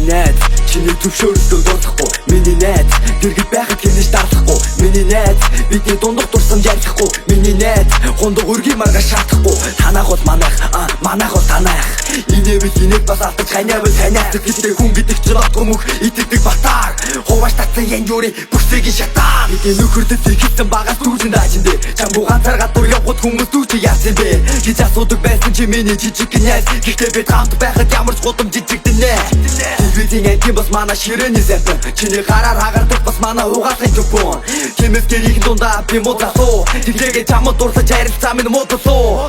найз чиний зөвшөөрлөд дурлахгүй миний найз дэргэд байхад хинэж дарлахгүй миний найз бидний дундах дурсан ярьхгүй миний найз хундаг өргий маргаш шаардахгүй танах бол манайх бол танайх инээвэл инээд бас алдаж ханиавал таниах гэхдээ хүн гэдэг чинь отго мөх итгэдэг батар хувааш татсан янжуурын бүсгийн шатаар бидний нөхөрлөд ихсэн багаас дүүжин даажиндэ чамбуу ганцаар гадуур явхад хүмүүс дүүж яасан бэ гэж асуудаг байсан чи миний жижиг найз гэхдээ бид хамт байхад ямар ч гудам жижигдэнэ телевизийн эдийн бас манай ширээний сайхан чиний гараар хагардаг бас манай угаалгын төвөн тиймээс гэрийн дундаа би муудасуу тэглээгээ чамд дурлаж харилцаа минь муудасуу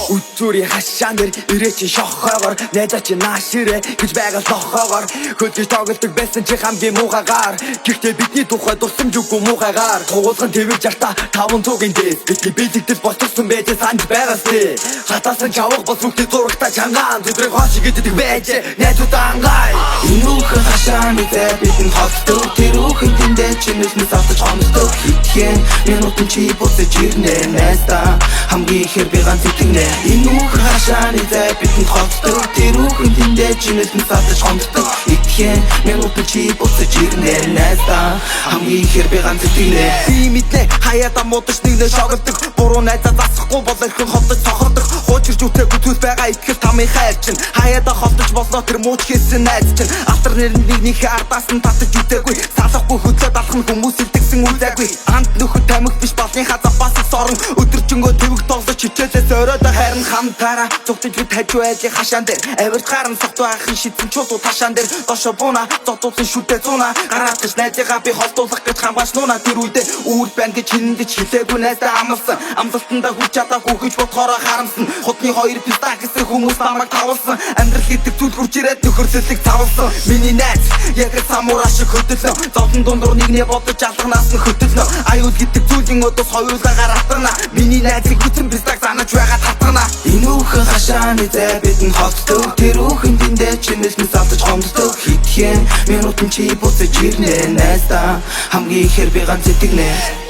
үтүрийн хашаан дээр ирээч шохоогоор найзаа чи нааширэ гэж байгаль нохоогоор хөдөлж тоглодог байсан чи хамгийн муухайгаар гэхдээ бидний тухай дурсамж үгүй муухайгаар тугуулган твэр жартаа 500-ийн дэс бидний бэлэгдэл болчихсон байж санаж байгаас тий хатаасан чавх бас бүгд зурагтаа чангаан тэдрэг хош гэдэг байж найзуудаа ангай энэ үхэн хашааны зай бидэн холддог тэр үхэн тэндээ чинээс автаж хондог хитгэн минутын чи буцаж ирнэ найздаа хамгийн ихээр би ганц итгэнэ энэ үхэн хашааны зай бидэн холддог тэр үхэн тэндээ чинээс автаж хондог хитгэн минутын чи буцаж ирнэ найздаа хамгийн ихээр би ганц итгэнэ би мэднэ хаяада муудаж нэгнээ шогддог буруу найзаа засахгүй бол ихэнх холдож цохордог хуучирж үтээгүй төс байгаа итгэл тамийн хайр чинь хаяада холдож болоо тэр мууч хийсэн найз чинь алтар нэрнийхээ ардаас нь татаж үтээгүй салахгүй хөдлөд алах нь хүмүүс илтгэсэн үзээгүй ант нөхөд тамиг биш болны хазапаас сорон өдөржингөө твэг тоглож хичээлээс оройдоо харин хамтаараа зүгтж бид хажуу айлын хашаан дээр авирт гарan согт байхын шидсэн чулуу ташаан дээр дошо буна зодуулсан шүтээ зуна гараад гэж найзыгаа би холдуулах гэж хамгаалж нуна тэр үедээ үүр байна гэж хиндэж хэлээгүй найзаа амлсан амлалтанда хүч чадаагүй гэж бодохороо харамсан худны хоёр писта гэсэн хүмүүс намайг тавлсан амьдрал гэдэг зүйл хурж ирээд нөхөрлөлийг цавлсан миний найз яг самураа шиг хөдөлнө зовлон дундуур нэгнээ бодож алганаас нь хөдөлнө аюул гэдэг зүйлийн өдөөс хоёулаагаар атгана миний найзыг бүтэн пистаг санаж байгаа татгана энэ үхэн хашааны зай бидэн холддог тэр үхэн тэндээ чинээс автаж хомддог хитгэн минутын чи буцаж ирнэ найздаа хамгийн ихээр би ганц итгэнэ